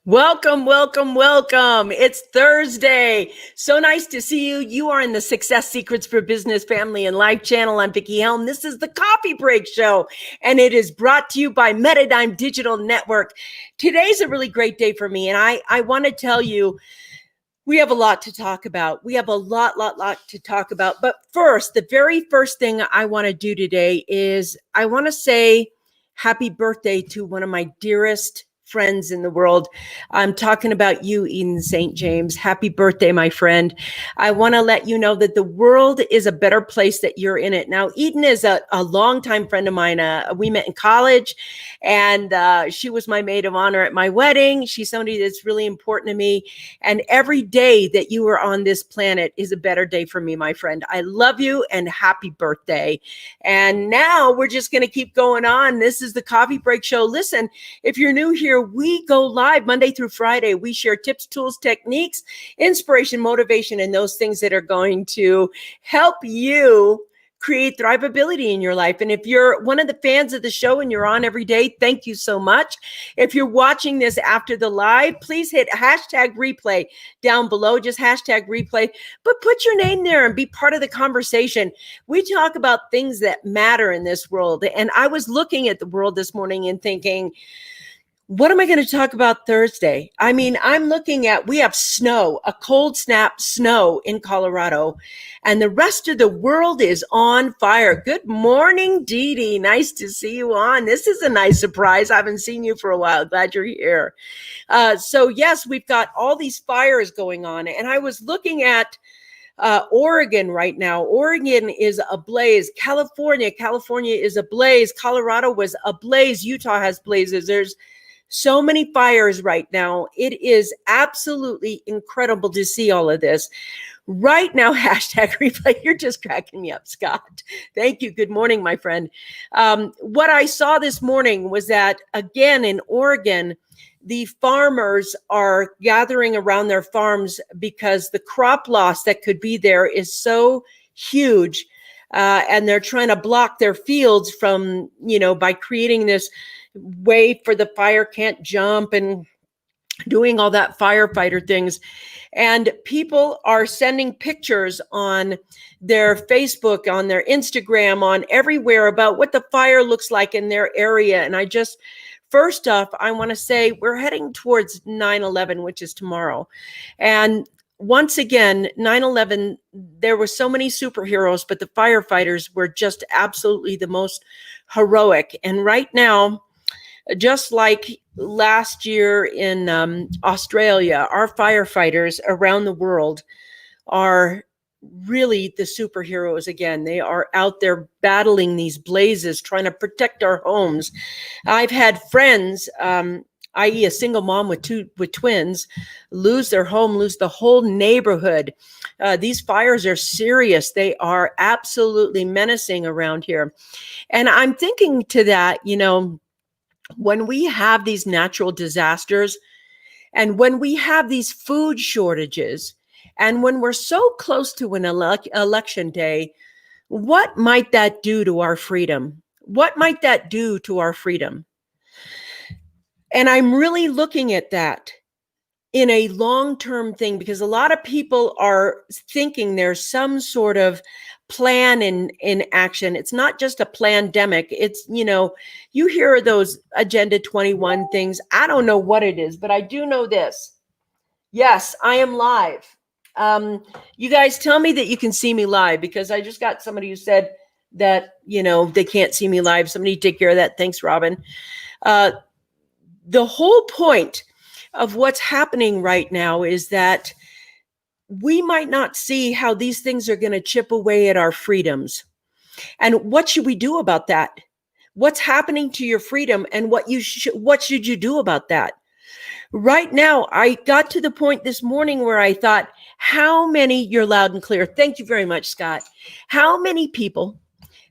Welcome, welcome, welcome. It's Thursday. So nice to see you. You are in the Success Secrets for Business, Family, and Life channel. I'm Vickie Helm. This is the Coffee Break Show, and it is brought to you by Metadime Digital Network. Today's a really great day for me, and I want to tell you, we have a lot to talk about. We have a lot to talk about. But first, the very first thing I want to do today is I want to say happy birthday to one of my dearest friends in the world. I'm talking about you, Eden St. James. Happy birthday, my friend. I want to let you know that the world is a better place that you're in it. Now, Eden is a longtime friend of mine. We met in college, and she was my maid of honor at my wedding. She's somebody that's really important to me. And every day that you are on this planet is a better day for me, my friend. I love you and happy birthday. And now we're just going to keep going on. This is the Coffee Break Show. Listen, if you're new here, we go live Monday through Friday. We share tips, tools, techniques, inspiration, motivation, and those things that are going to help you create thrivability in your life. And if you're one of the fans of the show and you're on every day, thank you so much. If you're watching this after the live, please hit hashtag replay down below, just hashtag replay, but put your name there and be part of the conversation. We talk about things that matter in this world. And I was looking at the world this morning and thinking, what am I going to talk about Thursday? I mean, I'm looking at, we have snow, a cold snap snow in Colorado, and the rest of the world is on fire. Good morning, Dee Dee. Nice to see you on. This is a nice surprise. I haven't seen you for a while. Glad you're here. So yes, we've got all these fires going on, and I was looking at Oregon right now. Oregon is ablaze. California is ablaze. Colorado was ablaze. Utah has blazes. There's so many fires right now. It is absolutely incredible to see all of this. Right now, hashtag replay. You're just cracking me up, Scott. Thank you. Good morning, my friend. What I saw this morning was that, again, in Oregon, the farmers are gathering around their farms because the crop loss that could be there is so huge. And they're trying to block their fields from, by creating this way for the fire can't jump and doing all that firefighter things. And people are sending pictures on their Facebook, on their Instagram, on everywhere about what the fire looks like in their area. And first off, I want to say we're heading towards 9/11, which is tomorrow. And once again, 9/11, there were so many superheroes, but the firefighters were just absolutely the most heroic. And right now, just like last year in Australia, our firefighters around the world are really the superheroes again. They are out there battling these blazes, trying to protect our homes. I've had friends, i.e. a single mom with twins, lose their home, lose the whole neighborhood. These fires are serious. They are absolutely menacing around here. And I'm thinking to that, when we have these natural disasters and when we have these food shortages and when we're so close to an election day, what might that do to our freedom? What might that do to our freedom? And I'm really looking at that in a long-term thing because a lot of people are thinking there's some sort of plan in action. It's not just a pandemic. It's, you hear those Agenda 21 things. I don't know what it is, but I do know this. Yes, I am live. You guys tell me that you can see me live because I just got somebody who said that, they can't see me live. Somebody take care of that. Thanks, Robin. The whole point of what's happening right now is that we might not see how these things are going to chip away at our freedoms. And what should we do about that? What's happening to your freedom and what should you do about that? Right now, I got to the point this morning where I thought, you're loud and clear. Thank you very much, Scott. How many people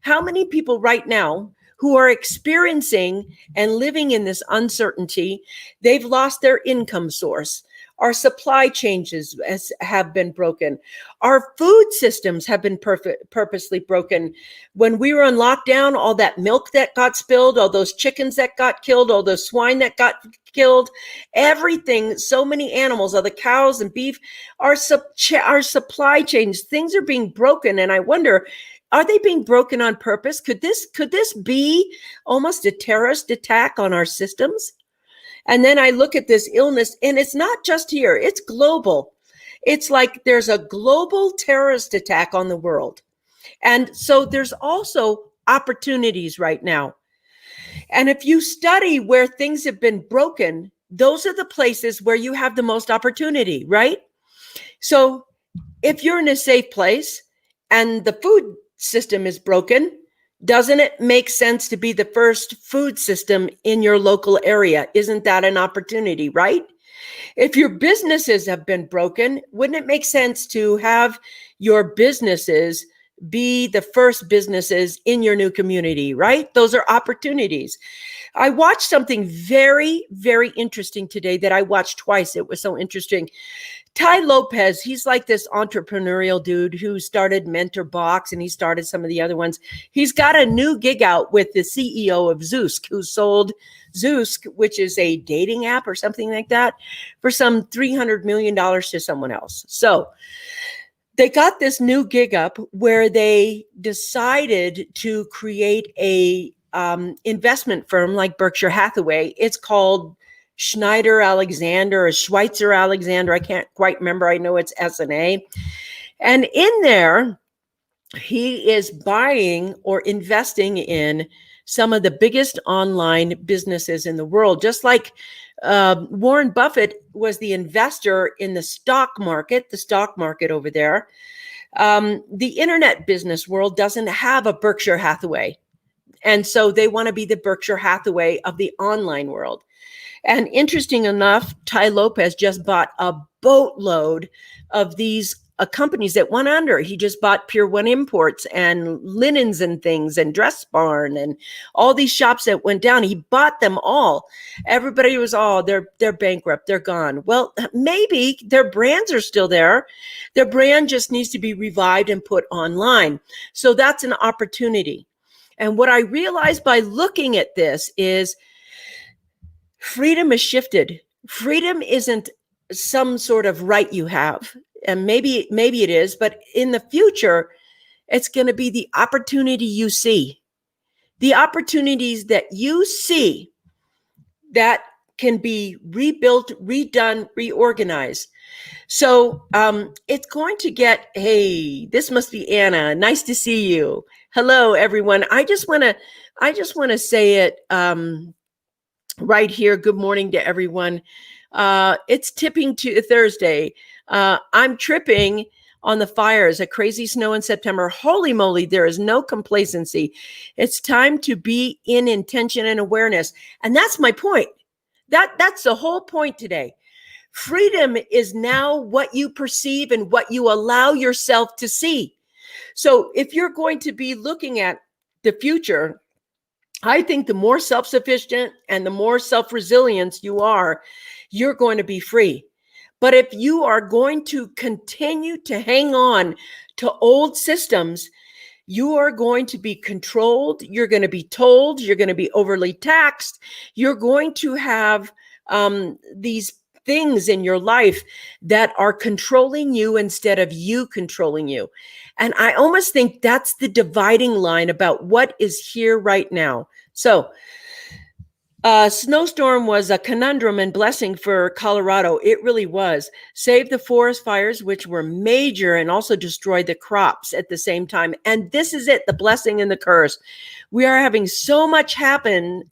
right now who are experiencing and living in this uncertainty. They've lost their income source. Our supply chains have been broken. Our food systems have been purposely broken. When we were on lockdown, all that milk that got spilled, all those chickens that got killed, all those swine that got killed, everything, so many animals, all the cows and beef, our supply chains, things are being broken. And I wonder, are they being broken on purpose? Could this be almost a terrorist attack on our systems? And then I look at this illness, and it's not just here, it's global. It's like there's a global terrorist attack on the world. And so there's also opportunities right now. And if you study where things have been broken, those are the places where you have the most opportunity, right? So if you're in a safe place and the food system is broken, doesn't it make sense to be the first food system in your local area? Isn't that an opportunity, right? If your businesses have been broken, wouldn't it make sense to have your businesses be the first businesses in your new community, right? Those are opportunities. I watched something very, very interesting today that I watched twice. It was so interesting. Tai Lopez, he's like this entrepreneurial dude who started Mentor Box, and he started some of the other ones. He's got a new gig out with the CEO of Zoosk, who sold Zoosk, which is a dating app or something like that, for some $300 million to someone else. So they got this new gig up where they decided to create a investment firm like Berkshire Hathaway. It's called Schneider Alexander or Schweitzer Alexander. I can't quite remember. I know it's S&A. And in there, he is buying or investing in some of the biggest online businesses in the world, just like Warren Buffett was the investor in the stock market over there. The internet business world doesn't have a Berkshire Hathaway. And so they want to be the Berkshire Hathaway of the online world. And interesting enough, Tai Lopez just bought a boatload of these companies that went under. He just bought Pier 1 Imports and Linens and things and Dress Barn and all these shops that went down. He bought them all. Everybody was, they're bankrupt. They're gone. Well, maybe their brands are still there. Their brand just needs to be revived and put online. So that's an opportunity. And what I realized by looking at this is freedom has shifted. Freedom isn't some sort of right you have. And maybe it is, but in the future, it's going to be the opportunity you see. The opportunities that you see that can be rebuilt, redone, reorganized. So it's going to get, hey, this must be Anna. Nice to see you. Hello, everyone. I just want to say it right here. Good morning to everyone. It's tipping to Thursday. I'm tripping on the fires, a crazy snow in September. Holy moly, there is no complacency. It's time to be in intention and awareness. And that's my point. That's the whole point today. Freedom is now what you perceive and what you allow yourself to see. So if you're going to be looking at the future, I think the more self-sufficient and the more self-resilience you are, you're going to be free. But if you are going to continue to hang on to old systems, you are going to be controlled. You're going to be told. You're going to be overly taxed. You're going to have these things in your life that are controlling you instead of you controlling you. And I almost think that's the dividing line about what is here right now. So snowstorm was a conundrum and blessing for Colorado. It really was. Saved the forest fires, which were major, and also destroyed the crops at the same time. And this is it, the blessing and the curse. We are having so much happen.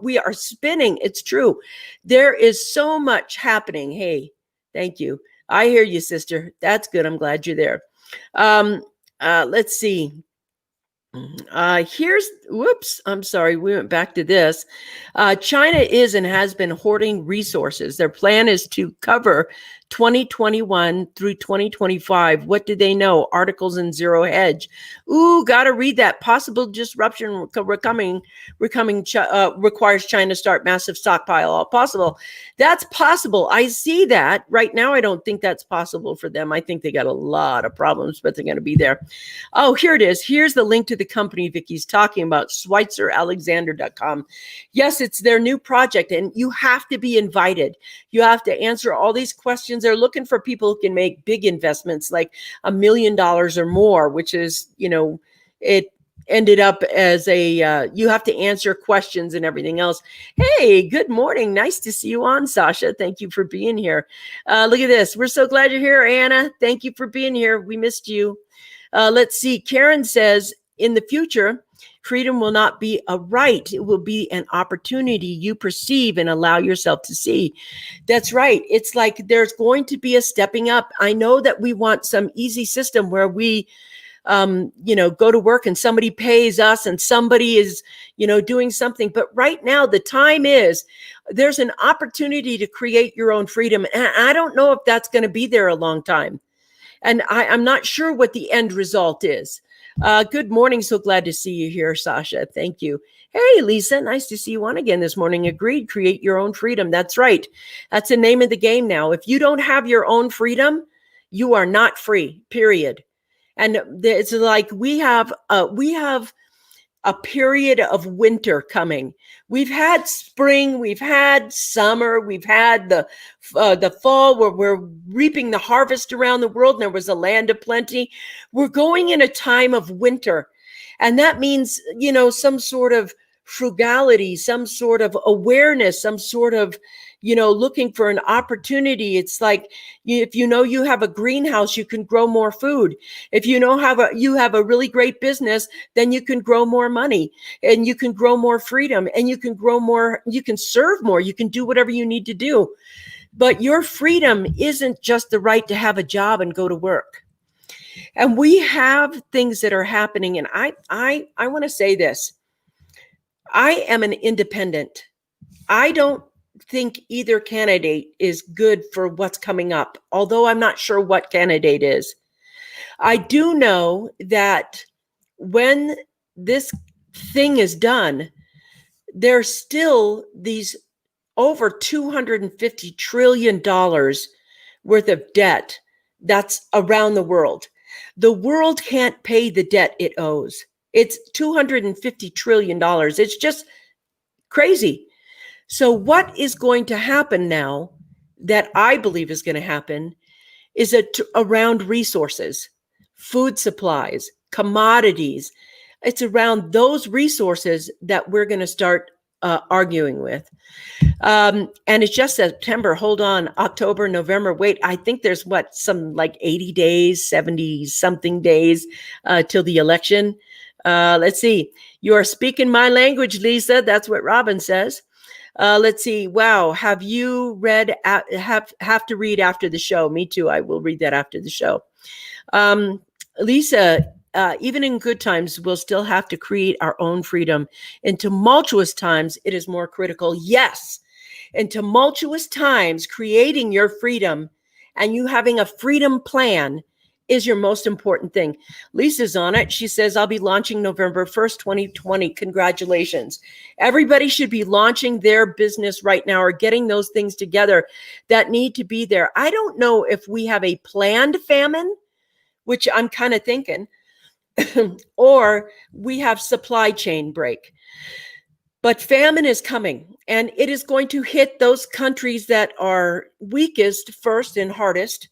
We are spinning. It's true. There is so much happening. Hey, thank you. I hear you, sister. That's good. I'm glad you're there. Let's see. Whoops, I'm sorry, we went back to this. China is and has been hoarding resources. Their plan is to cover 2021 through 2025. What do they know? Articles in Zero Hedge. Ooh, got to read that. Possible disruption requires China to start massive stockpile. All possible. That's possible. I see that. Right now, I don't think that's possible for them. I think they got a lot of problems, but they're going to be there. Oh, here it is. Here's the link to the company Vickie's talking about, SchweizerAlexander.com. Yes, it's their new project, and you have to be invited. You have to answer all these questions. They're looking for people who can make big investments, like $1 million or more, which is, it ended up as you have to answer questions and everything else. Hey, good morning. Nice to see you on, Sasha. Thank you for being here. Look at this. We're so glad you're here, Anna. Thank you for being here. We missed you. Let's see. Karen says, in the future, freedom will not be a right. It will be an opportunity you perceive and allow yourself to see. That's right. It's like there's going to be a stepping up. I know that we want some easy system where we, go to work and somebody pays us and somebody is, doing something. But right now, the time is there's an opportunity to create your own freedom. And I don't know if that's going to be there a long time. And I'm not sure what the end result is. Good morning. So glad to see you here, Sasha. Thank you. Hey, Lisa. Nice to see you on again this morning. Agreed. Create your own freedom. That's right. That's the name of the game now. If you don't have your own freedom, you are not free, period. And it's like we have a period of winter coming. We've had spring, we've had summer, we've had the fall where we're reaping the harvest around the world and there was a land of plenty. We're going in a time of winter. And that means, some sort of frugality, some sort of awareness, some sort of, looking for an opportunity. It's like, if you have a greenhouse, you can grow more food. If you have a really great business, then you can grow more money and you can grow more freedom and you can grow more, you can serve more, you can do whatever you need to do. But your freedom isn't just the right to have a job and go to work. And we have things that are happening. And I want to say this. I am an independent. I don't think either candidate is good for what's coming up, although I'm not sure what candidate is. I do know that when this thing is done, there's still these over $250 trillion worth of debt that's around the world. The world can't pay the debt it owes. It's $250 trillion. It's just crazy. So what is going to happen now that I believe is going to happen is around resources, food supplies, commodities. It's around those resources that we're going to start arguing with. And it's just September. Hold on. October, November. Wait, I think there's some like 80 days, 70 something days till the election. Let's see. You are speaking my language, Lisa. That's what Robin says. Let's see. Wow. Have you read, have to read after the show? Me too. I will read that after the show. Lisa, even in good times, we'll still have to create our own freedom. In tumultuous times, it is more critical. Yes. In tumultuous times, creating your freedom and you having a freedom plan is your most important thing. Lisa's on it. She says, I'll be launching November 1st, 2020. Congratulations. Everybody should be launching their business right now or getting those things together that need to be there. I don't know if we have a planned famine, which I'm kind of thinking, or we have supply chain break. But famine is coming, and it is going to hit those countries that are weakest first and hardest.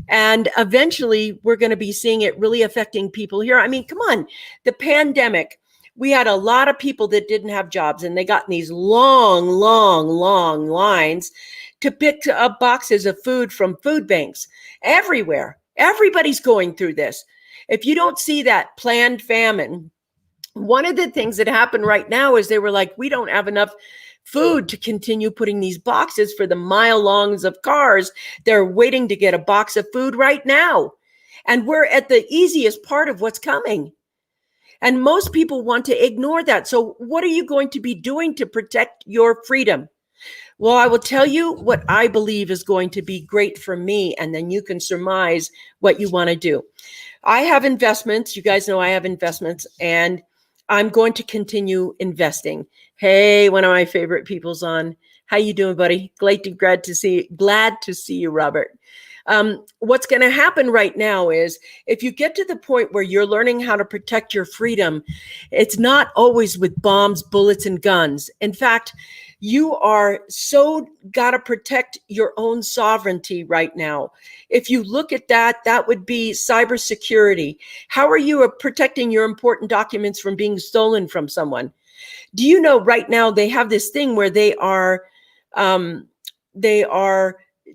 And eventually, we're going to be seeing it really affecting people here. I mean, come on, the pandemic, we had a lot of people that didn't have jobs, and they got in these long lines to pick up boxes of food from food banks everywhere. Everybody's going through this. If you don't see that planned famine, one of the things that happened right now is they were like, we don't have enough food to continue putting these boxes for the mile longs of cars. They're waiting to get a box of food right now. And we're at the easiest part of what's coming. And most people want to ignore that. So what are you going to be doing to protect your freedom? Well, I will tell you what I believe is going to be great for me, and then you can surmise what you want to do. I have investments. You guys know I have investments, and I'm going to continue investing. Hey, one of my favorite people's on. How you doing, buddy? Glad to see you, Robert. What's going to happen right now is if you get to the point where you're learning how to protect your freedom, it's not always with bombs, bullets, and guns. In fact, you are so got to protect your own sovereignty right now. If you look at that, that would be cybersecurity. How are you protecting your important documents from being stolen from someone? Do you know right now they have this thing where they are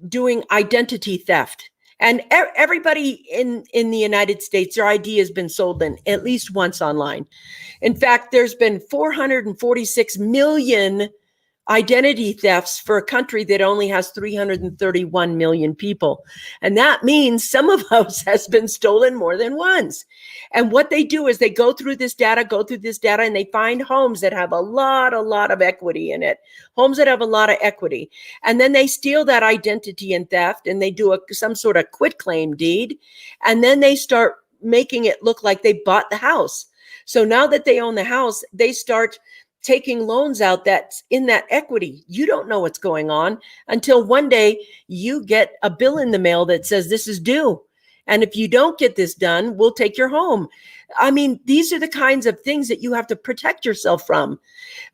doing identity theft, and everybody in the United States, their ID has been stolen at least once online. In fact, there's been 446 million identity thefts for a country that only has 331 million people. And that means some of us has been stolen more than once. And what they do is they go through this data, and they find homes that have a lot of equity in it, homes that have a lot of equity. And then they steal that identity and theft, and they do some sort of quitclaim deed. And then they start making it look like they bought the house. So now that they own the house, they start taking loans out that's in that equity. You don't know what's going on until one day you get a bill in the mail that says this is due. And if you don't get this done, we'll take your home. I mean, these are the kinds of things that you have to protect yourself from.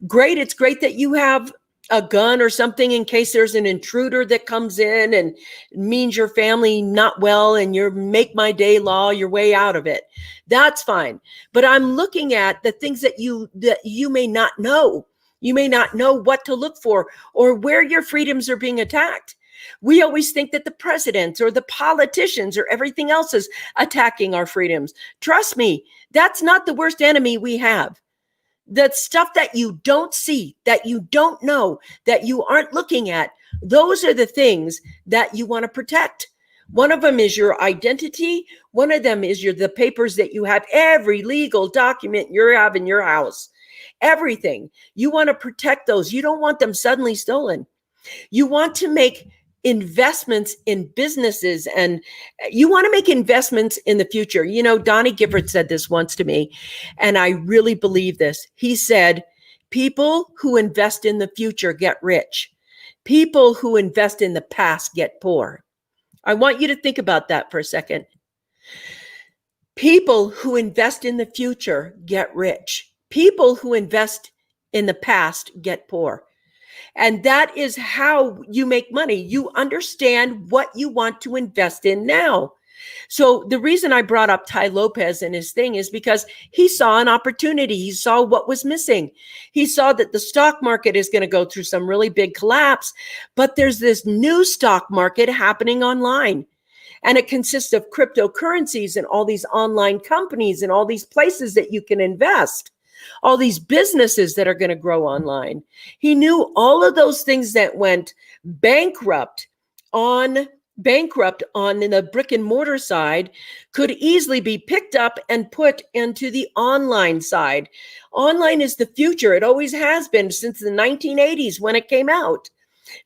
Great. It's great that you have a gun or something in case there's an intruder that comes in and means your family not well, and you're make my day law your way out of it. That's fine. But I'm looking at the things that you may not know. You may not know what to look for or where your freedoms are being attacked. We always think that the presidents or the politicians or everything else is attacking our freedoms. Trust me, that's not the worst enemy we have. The stuff that you don't see, that you don't know, that you aren't looking at, those are the things that you want to protect. One of them is your identity. One of them is the papers that you have, every legal document you have in your house, everything. You want to protect those. You don't want them suddenly stolen. You want to make investments in businesses, and you want to make investments in the future. You know, Donnie Gifford said this once to me, and I really believe this. He said, people who invest in the future get rich. People who invest in the past get poor. I want you to think about that for a second. People who invest in the future get rich. People who invest in the past get poor. And that is how you make money. You understand what you want to invest in now. So the reason I brought up Tai Lopez and his thing is because he saw an opportunity. He saw what was missing. He saw that the stock market is going to go through some really big collapse, but there's this new stock market happening online. And it consists of cryptocurrencies and all these online companies and all these places that you can invest. All these businesses that are going to grow online. He knew all of those things that went bankrupt on the brick and mortar side could easily be picked up and put into the online side. Online is the future. It always has been since the 1980s when it came out.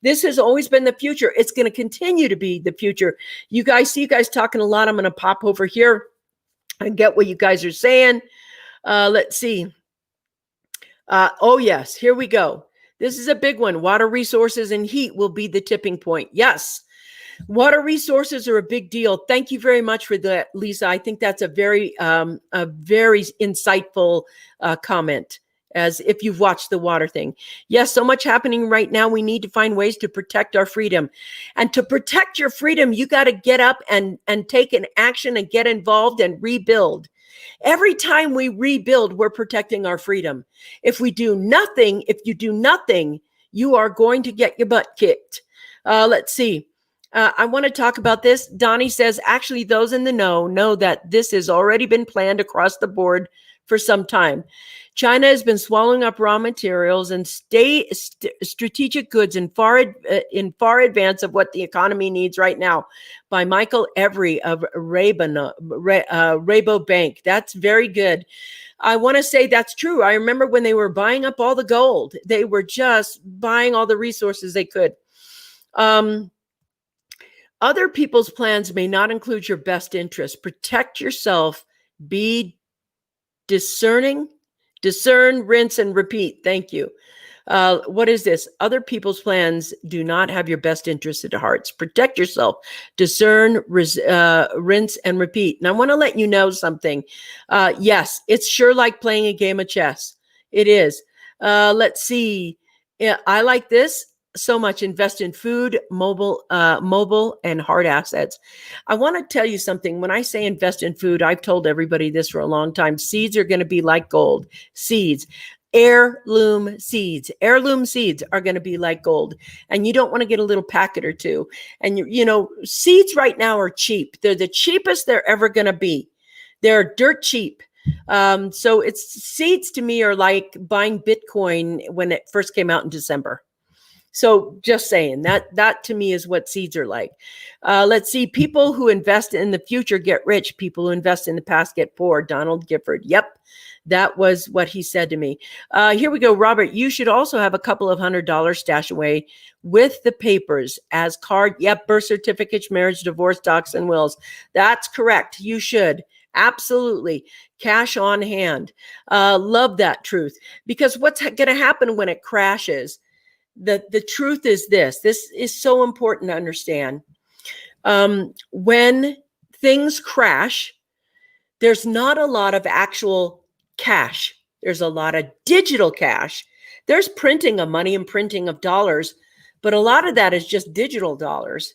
This has always been the future. It's going to continue to be the future. You guys see you guys talking a lot. I'm going to pop over here and get what you guys are saying. Let's see. Oh, yes, here we go. This is a big one. Water resources and heat will be the tipping point. Yes, water resources are a big deal. Thank you very much for that, Lisa. I think that's a very insightful comment, as if you've watched the water thing. Yes, so much happening right now. We need to find ways to protect our freedom. And to protect your freedom, you got to get up and take an action and get involved and rebuild. Every time we rebuild, we're protecting our freedom. If you do nothing, you are going to get your butt kicked. Let's see. I want to talk about this. Donnie says, actually, those in the know that this has already been planned across the board for some time. China has been swallowing up raw materials and strategic goods in far advance of what the economy needs right now. By Michael Every of Rabobank. That's very good. I want to say that's true. I remember when they were buying up all the gold, they were just buying all the resources they could. Other people's plans may not include your best interest. Protect yourself. Be discerning. Discern, rinse, and repeat. Thank you. What is this? Other people's plans do not have your best interest at heart. Protect yourself. Discern, rinse, and repeat. And I want to let you know something. Yes, it's sure like playing a game of chess. It is. Let's see. I like this so much. Invest in food, mobile, and hard assets. I want to tell you something. When I say invest in food, I've told everybody this for a long time. Seeds are going to be like gold. Seeds. Heirloom seeds are going to be like gold, and you don't want to get a little packet or two. And seeds right now are cheap. They're the cheapest they're ever going to be. They're dirt cheap. So seeds to me are like buying Bitcoin when it first came out in December. So just saying that to me is what seeds are like. Let's see. People who invest in the future get rich. People who invest in the past get poor. Donald Gifford. Yep. That was what he said to me. Here we go. Robert, you should also have a couple of $100 stashed away with the papers as card. Yep. Birth certificates, marriage, divorce, docs, and wills. That's correct. You should. Absolutely. Cash on hand. Love that truth, because what's going to happen when it crashes? The truth is this is so important to understand. When things crash, there's not a lot of actual cash. There's a lot of digital cash. There's printing of money and printing of dollars, but a lot of that is just digital dollars.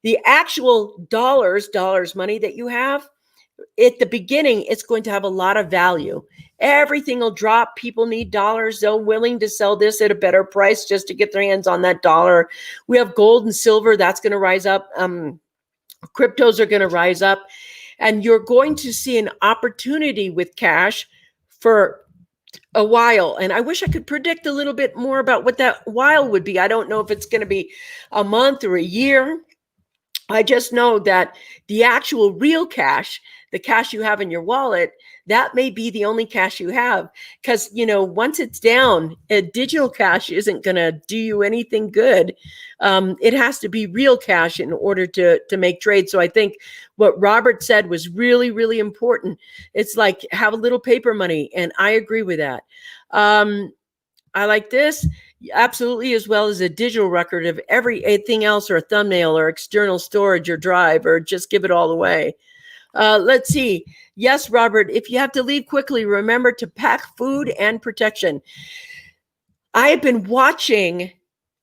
The actual dollars money that you have, at the beginning, it's going to have a lot of value. Everything will drop. People need dollars. They're willing to sell this at a better price just to get their hands on that dollar. We have gold and silver. That's going to rise up. Cryptos are going to rise up. And you're going to see an opportunity with cash for a while. And I wish I could predict a little bit more about what that while would be. I don't know if it's going to be a month or a year. I just know that the actual real cash, the cash you have in your wallet, that may be the only cash you have. Because, once it's down, digital cash isn't going to do you anything good. It has to be real cash in order to make trades. So I think what Robert said was really, really important. It's like, have a little paper money. And I agree with that. I like this. Absolutely, as well as a digital record of everything else, or a thumbnail, or external storage, or drive, or just give it all away. Let's see. Yes, Robert, if you have to leave quickly, remember to pack food and protection. I have been watching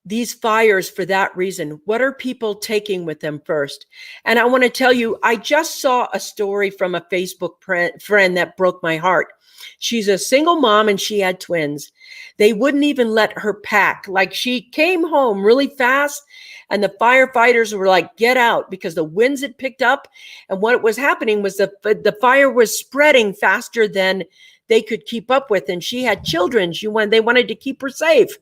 these fires for that reason. What are people taking with them first? And I want to tell you, I just saw a story from a Facebook friend that broke my heart. She's a single mom and she had twins. They wouldn't even let her pack. Like, she came home really fast and the firefighters were like, get out, because the winds had picked up. And what was happening was the fire was spreading faster than they could keep up with. And she had children. They wanted to keep her safe.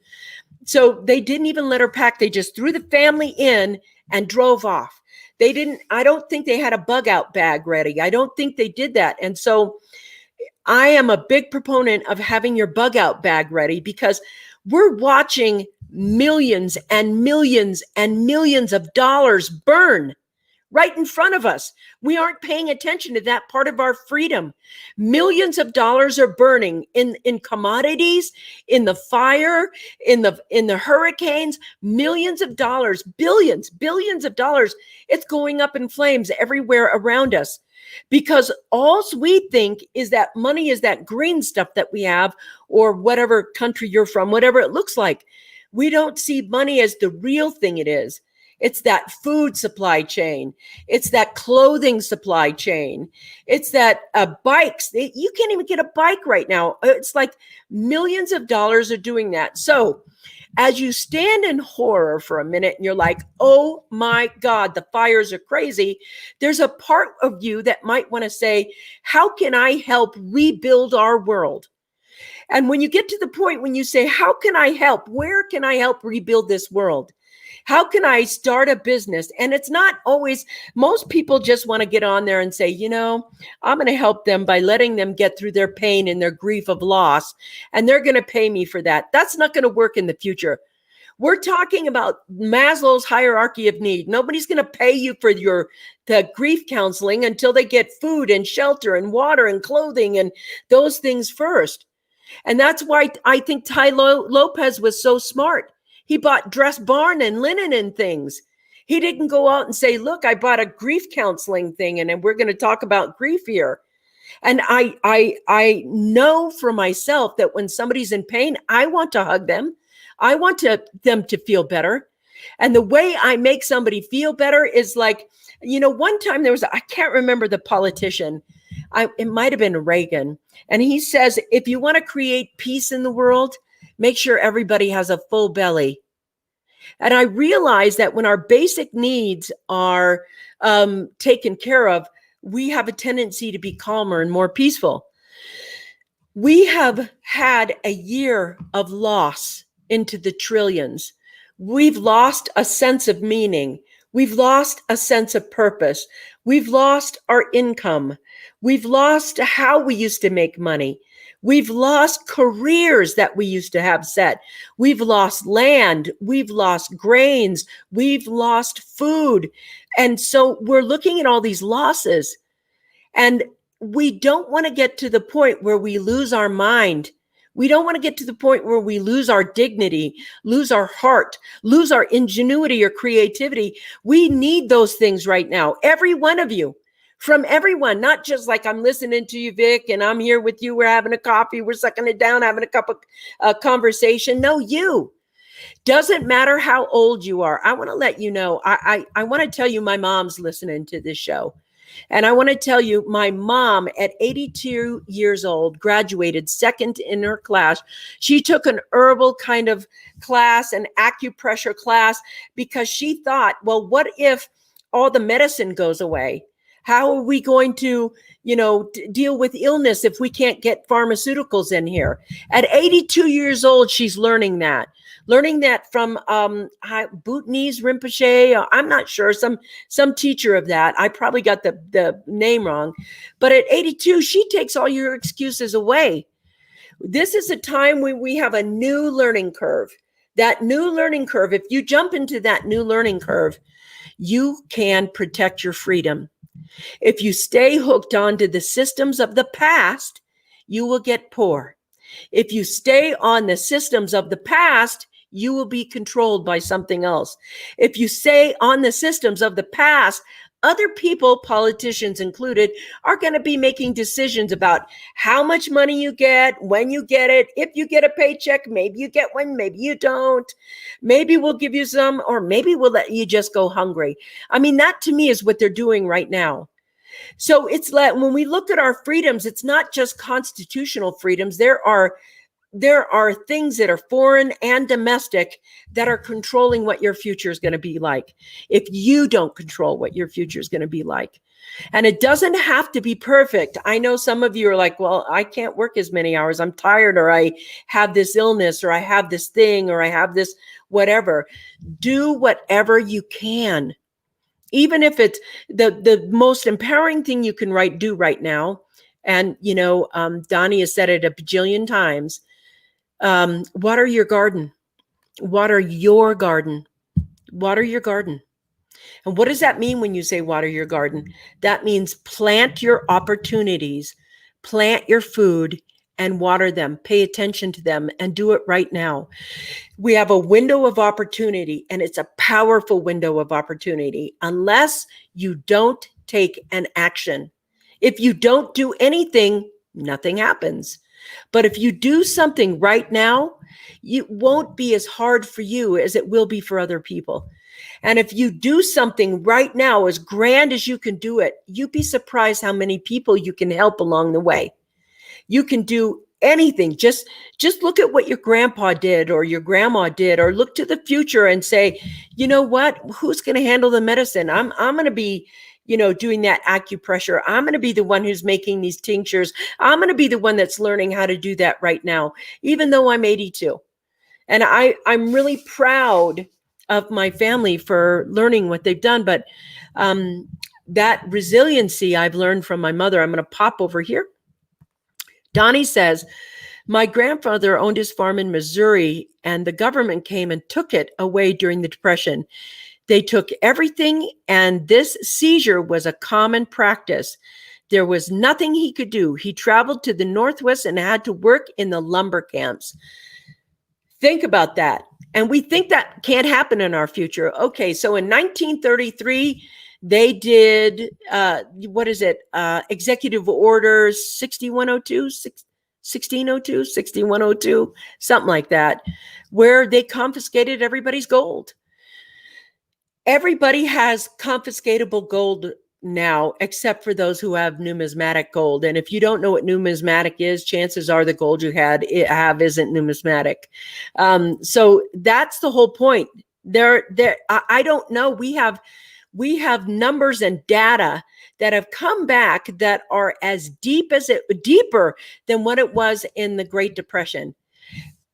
So they didn't even let her pack. They just threw the family in and drove off. I don't think they had a bug out bag ready. I don't think they did that. And so I am a big proponent of having your bug out bag ready, because we're watching millions and millions and millions of dollars burn right in front of us. We aren't paying attention to that part of our freedom. Millions of dollars are burning in commodities, in the fire, in the hurricanes. Millions of dollars, billions of dollars. It's going up in flames everywhere around us, because all we think is that money is that green stuff that we have, or whatever country you're from, whatever it looks like. We don't see money as the real thing it is. It's that food supply chain. It's that clothing supply chain. It's that bikes. You can't even get a bike right now. It's like millions of dollars are doing that. So as you stand in horror for a minute and you're like, oh my God, the fires are crazy, there's a part of you that might want to say, how can I help rebuild our world? And when you get to the point when you say, how can I help? Where can I help rebuild this world? How can I start a business? And it's not always, most people just want to get on there and say, I'm going to help them by letting them get through their pain and their grief of loss, and they're going to pay me for that. That's not going to work in the future. We're talking about Maslow's hierarchy of need. Nobody's going to pay you for the grief counseling until they get food and shelter and water and clothing and those things first. And that's why I think Ty Lopez was so smart. He bought Dress Barn and linen and things. He didn't go out and say, look, I bought a grief counseling thing, and we're going to talk about grief here. And I know for myself that when somebody's in pain, I want to hug them. I want them to feel better. And the way I make somebody feel better is like, one time I can't remember the politician. It might have been Reagan. And he says, if you want to create peace in the world, make sure everybody has a full belly. And I realize that when our basic needs are taken care of, we have a tendency to be calmer and more peaceful. We have had a year of loss into the trillions. We've lost a sense of meaning. We've lost a sense of purpose. We've lost our income. We've lost how we used to make money. We've lost careers that we used to have set. We've lost land. We've lost grains. We've lost food. And so we're looking at all these losses, and we don't want to get to the point where we lose our mind. We don't want to get to the point where we lose our dignity, lose our heart, lose our ingenuity or creativity. We need those things right now. Every one of you, from everyone, not just like I'm listening to you, Vic, and I'm here with you. We're having a coffee. We're sucking it down, having a cup of conversation. No, you. Doesn't matter how old you are. I want to let you know, I want to tell you my mom's listening to this show. And I want to tell you, my mom at 82 years old graduated second in her class. She took an herbal kind of class, an acupressure class, because she thought, well, what if all the medicine goes away? How are we going to, deal with illness if we can't get pharmaceuticals in here? At 82 years old, she's learning that from Bhutanese Rinpoche. I'm not sure, some teacher of that. I probably got the name wrong. But at 82, she takes all your excuses away. This is a time when we have a new learning curve. That new learning curve, if you jump into that new learning curve, you can protect your freedom. If you stay hooked onto the systems of the past, you will get poor. If you stay on the systems of the past, you will be controlled by something else. If you stay on the systems of the past, other people, politicians included, are going to be making decisions about how much money you get, when you get it. If you get a paycheck, maybe you get one, maybe you don't. Maybe we'll give you some, or maybe we'll let you just go hungry. I mean, that to me is what they're doing right now. So it's like when we look at our freedoms, it's not just constitutional freedoms. There are things that are foreign and domestic that are controlling what your future is going to be like if you don't control what your future is going to be like. And it doesn't have to be perfect. I know some of you are like, well, I can't work as many hours. I'm tired, or I have this illness, or I have this thing, or I have this whatever. Do whatever you can. Even if it's the most empowering thing you can do right now. And, Donnie has said it a bajillion times. Water your garden. Water your garden. Water your garden. And what does that mean when you say water your garden? That means plant your opportunities, plant your food, and water them. Pay attention to them and do it right now. We have a window of opportunity, and it's a powerful window of opportunity unless you don't take an action. If you don't do anything, nothing happens. But if you do something right now, it won't be as hard for you as it will be for other people. And if you do something right now, as grand as you can do it, you'd be surprised how many people you can help along the way. You can do anything. Just look at what your grandpa did or your grandma did, or look to the future and say, you know what, who's going to handle the medicine? I'm going to be, doing that acupressure. I'm going to be the one who's making these tinctures. I'm going to be the one that's learning how to do that right now, even though I'm 82. And I'm really proud of my family for learning what they've done. But that resiliency I've learned from my mother. I'm going to pop over here. Donnie says, my grandfather owned his farm in Missouri, and the government came and took it away during the Depression. They took everything, and this seizure was a common practice. There was nothing he could do. He traveled to the Northwest and had to work in the lumber camps. Think about that. And we think that can't happen in our future. Okay, so in 1933, they did, Executive Orders 6102, 1602, 6102, something like that, where they confiscated everybody's gold. Everybody has confiscatable gold now, except for those who have numismatic gold. And if you don't know what numismatic is, chances are the gold you have isn't numismatic. So that's the whole point. I don't know. We have numbers and data that have come back that are as deeper than what it was in the Great Depression.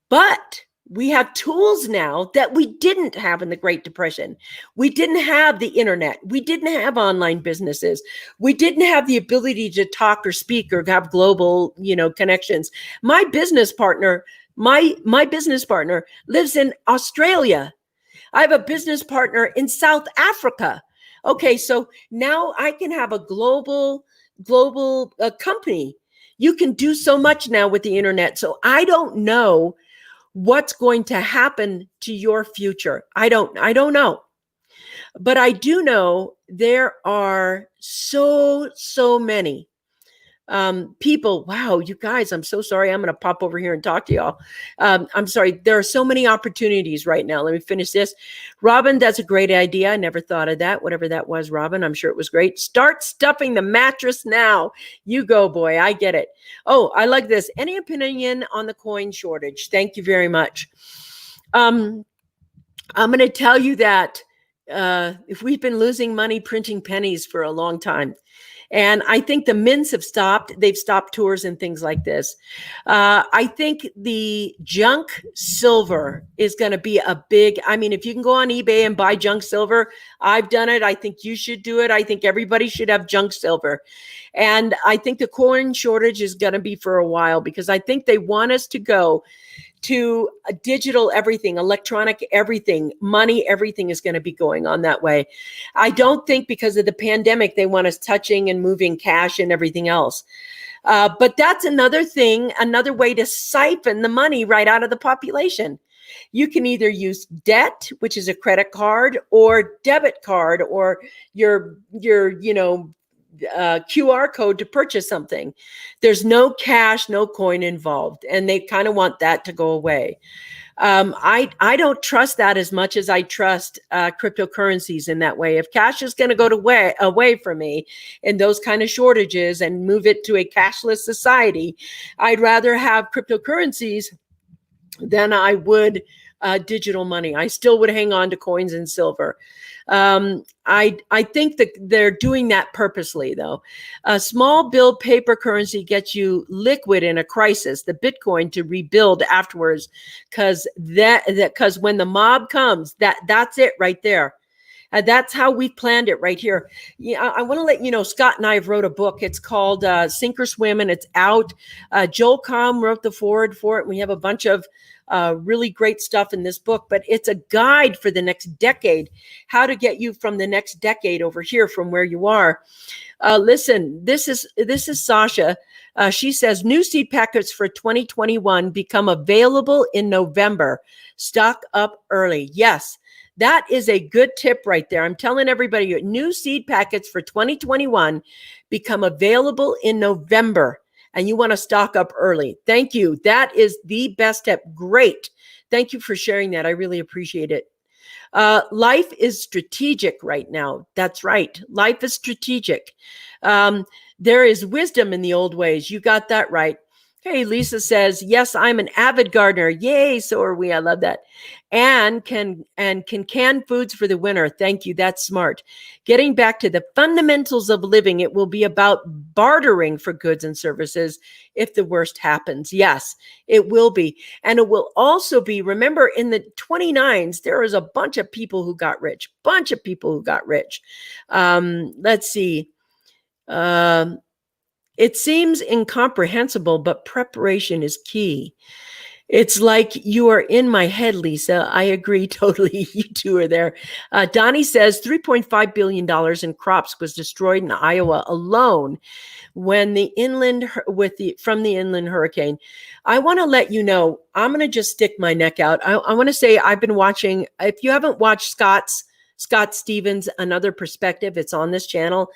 But we have tools now that we didn't have in the Great Depression. We didn't have the internet. We didn't have online businesses. We didn't have the ability to talk or speak or have global, connections. My business partner lives in Australia. I have a business partner in South Africa. Okay, so now I can have a global company. You can do so much now with the internet. So I don't know what's going to happen to your future. I don't know. But I do know there are so many people. Wow, you guys, I'm so sorry. I'm going to pop over here and talk to y'all. I'm sorry. There are so many opportunities right now. Let me finish this. Robin, that's a great idea. I never thought of that. Whatever that was, Robin, I'm sure it was great. Start stuffing the mattress now. You go, boy. I get it. Oh, I like this. Any opinion on the coin shortage? Thank you very much. I'm going to tell you that if we've been losing money printing pennies for a long time, and I think the mints have stopped. They've stopped tours and things like this. I think the junk silver is going to be a big, if you can go on eBay and buy junk silver, I've done it. I think you should do it. I think everybody should have junk silver. And I think the coin shortage is going to be for a while, because I think they want us to go to a digital everything, electronic everything, money, everything is going to be going on that way. I don't think because of the pandemic, they want us touching and moving cash and everything else. But that's another thing, another way to siphon the money right out of the population. You can either use debt, which is a credit card, or debit card, or your QR code to purchase something. There's no cash, no coin involved, and they kind of want that to go away. I don't trust that as much as I trust cryptocurrencies in that way. If cash is going to go away from me in those kind of shortages and move it to a cashless society, I'd rather have cryptocurrencies than I would digital money. I still would hang on to coins and silver. I think that they're doing that purposely, though. A small bill paper currency gets you liquid in a crisis, the Bitcoin to rebuild afterwards, because when the mob comes, that's it right there. That's how we planned it right here. Yeah, I want to let you know, Scott and I have wrote a book. It's called Sink or Swim, and it's out. Joel Comm wrote the foreword for it. We have a bunch of really great stuff in this book, but it's a guide for the next decade, how to get you from the next decade over here from where you are. Listen, this is Sasha. She says, new seed packets for 2021 become available in November. Stock up early. Yes. That is a good tip right there. I'm telling everybody, new seed packets for 2021 become available in November, and you want to stock up early. Thank you. That is the best tip. Great. Thank you for sharing that. I really appreciate it. Life is strategic right now. That's right. Life is strategic. There is wisdom in the old ways. You got that right. Hey, Lisa says, yes, I'm an avid gardener. Yay, so are we. I love that. And can can foods for the winter. Thank you. That's smart. Getting back to the fundamentals of living, it will be about bartering for goods and services if the worst happens. Yes, it will be. And it will also be, remember, in the 29s, there was a bunch of people who got rich. Let's see. It seems incomprehensible, but preparation is key. It's like you are in my head, Lisa. I agree totally. You two are there. Donnie says $3.5 billion in crops was destroyed in Iowa alone when from the inland hurricane. I want to let you know, I'm going to just stick my neck out. I want to say I've been watching, if you haven't watched Scott Stevens, Another Perspective, it's on this channel.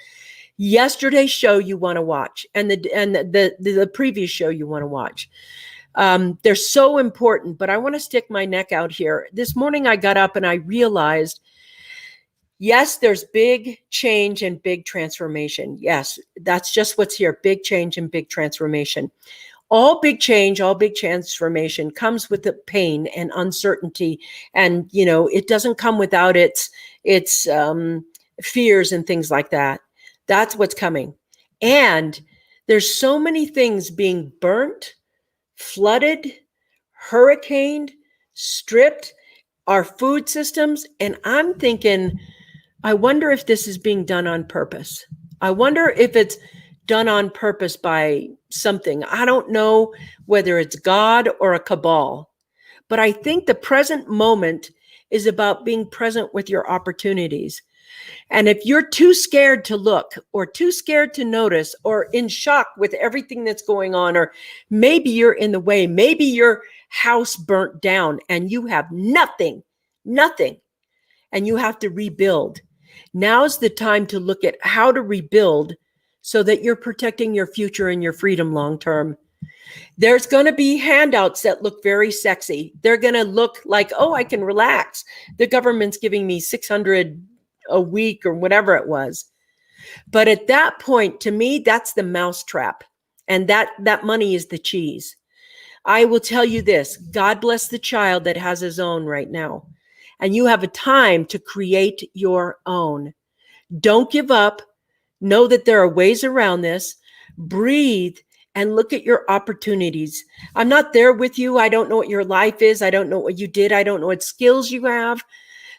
Yesterday's show you want to watch, and the previous show you want to watch. They're so important, but I want to stick my neck out here. This morning I got up and I realized, yes, there's big change and big transformation. Yes, that's just what's here. Big change and big transformation. All big change, all big transformation comes with the pain and uncertainty. And, it doesn't come without its fears and things like that. That's what's coming. And there's so many things being burnt, flooded, hurricaned, stripped, our food systems. And I'm thinking, I wonder if this is being done on purpose. I wonder if it's done on purpose by something. I don't know whether it's God or a cabal, but I think the present moment is about being present with your opportunities. And if you're too scared to look or too scared to notice or in shock with everything that's going on, or maybe you're in the way, maybe your house burnt down and you have nothing, and you have to rebuild. Now's the time to look at how to rebuild so that you're protecting your future and your freedom long term. There's going to be handouts that look very sexy. They're going to look like, oh, I can relax. The government's giving me $600 a week or whatever it was. But at that point, to me, that's the mousetrap. And that money is the cheese. I will tell you this, God bless the child that has his own right now. And you have a time to create your own. Don't give up. Know that there are ways around this. Breathe and look at your opportunities. I'm not there with you. I don't know what your life is. I don't know what you did. I don't know what skills you have.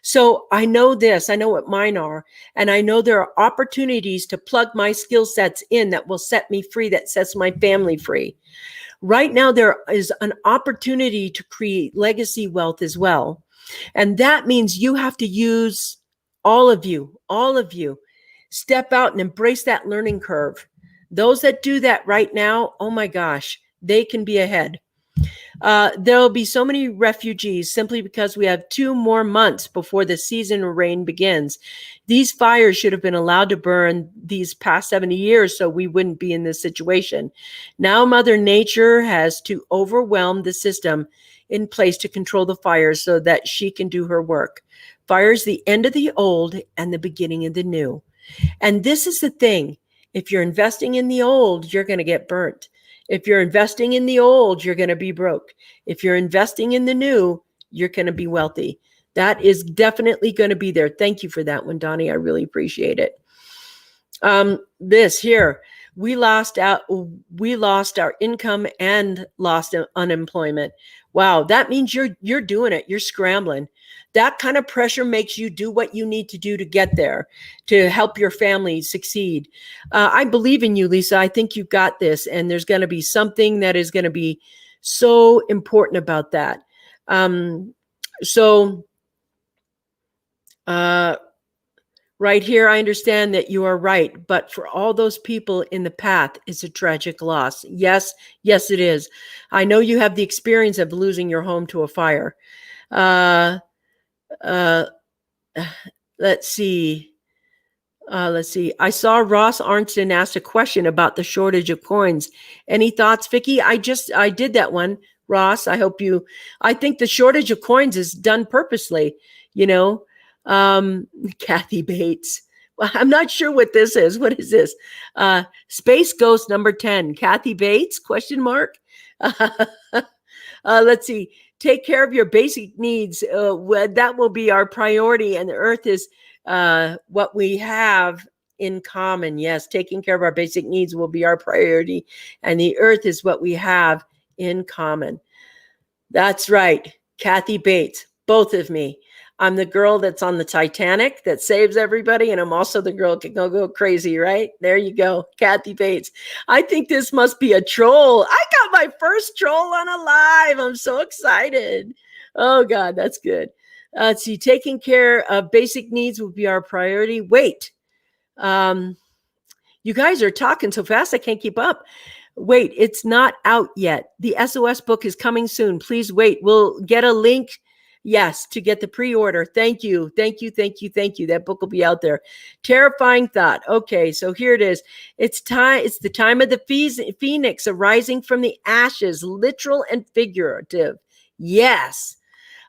So I know this, I know what mine are, and I know there are opportunities to plug my skill sets in that will set me free, that sets my family free. Right now, there is an opportunity to create legacy wealth as well. And that means you have to use all of you, step out and embrace that learning curve. Those that do that right now, oh my gosh, they can be ahead. There'll be so many refugees simply because we have 2 more months before the season of rain begins. These fires should have been allowed to burn these past 70 years so we wouldn't be in this situation. Now Mother Nature has to overwhelm the system in place to control the fires so that she can do her work. Fire's the end of the old and the beginning of the new. And this is the thing. If you're investing in the old, you're going to get burnt. If you're investing in the old, you're going to be broke. If you're investing in the new, you're going to be wealthy. That is definitely going to be there. Thank you for that one, Donnie. I really appreciate it. This here, we lost our income and lost unemployment. Wow, that means you're doing it. You're scrambling. That kind of pressure makes you do what you need to do to get there, to help your family succeed. I believe in you, Lisa. I think you've got this, and there's going to be something that is going to be so important about that. Right here, I understand that you are right, but for all those people in the path, it's a tragic loss. Yes, it is. I know you have the experience of losing your home to a fire. Let's see. I saw Ross Arnston asked a question about the shortage of coins. Any thoughts, Vickie? I did that one, Ross. I think the shortage of coins is done purposely, Kathy Bates. Well, I'm not sure what this is. What is this? Space Ghost number 10. Kathy Bates, question mark. Let's see. Take care of your basic needs. That will be our priority. And the earth is what we have in common. Yes, taking care of our basic needs will be our priority. And the earth is what we have in common. That's right. Kathy Bates, both of me. I'm the girl that's on the Titanic that saves everybody, and I'm also the girl that can go crazy, right? There you go, Kathy Bates. I think this must be a troll. I got my first troll on a live. I'm so excited. Oh, God, that's good. Let's see, taking care of basic needs will be our priority. Wait, you guys are talking so fast, I can't keep up. Wait, it's not out yet. The SOS book is coming soon. Please wait. We'll get a link. Yes, to get the pre-order. Thank you. Thank you. Thank you. Thank you. That book will be out there. Terrifying thought. Okay, so here it is. It's time. It's the time of the phoenix arising from the ashes, literal and figurative. Yes.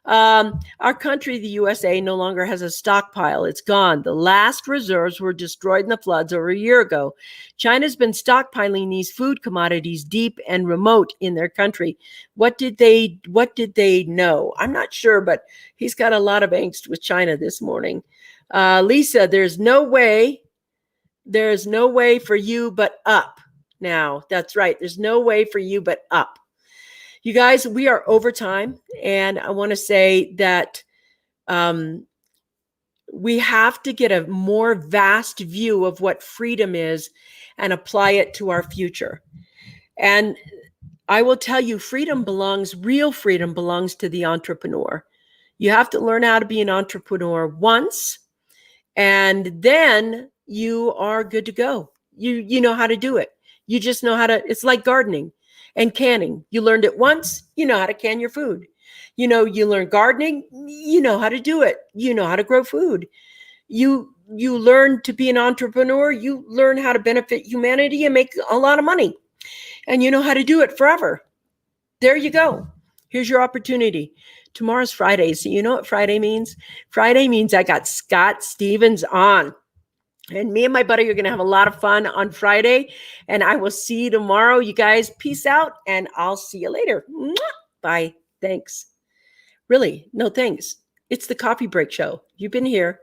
Our country, the USA, no longer has a stockpile. It's gone. The last reserves were destroyed in the floods over a year ago. China's been stockpiling these food commodities deep and remote in their country. What did they know? I'm not sure, but he's got a lot of angst with China this morning. Lisa, there's no way for you but up. Now, that's right. There's no way for you but up. You guys, we are over time, and I want to say that we have to get a more vast view of what freedom is and apply it to our future. And I will tell you, real freedom belongs to the entrepreneur. You have to learn how to be an entrepreneur once, and then you are good to go. You know how to do it. You just know how to, it's like gardening and canning. You learned it once, you know how to can your food. You learn gardening, you know how to do it. You know how to grow food. You learn to be an entrepreneur, you learn how to benefit humanity and make a lot of money. And you know how to do it forever. There you go. Here's your opportunity. Tomorrow's Friday. So you know what Friday means? Friday means I got Scott Stevens on. And me and my buddy are going to have a lot of fun on Friday. And I will see you tomorrow. You guys, peace out. And I'll see you later. Mwah! Bye. Thanks. Really, no thanks. It's the Coffee Break Show. You've been here.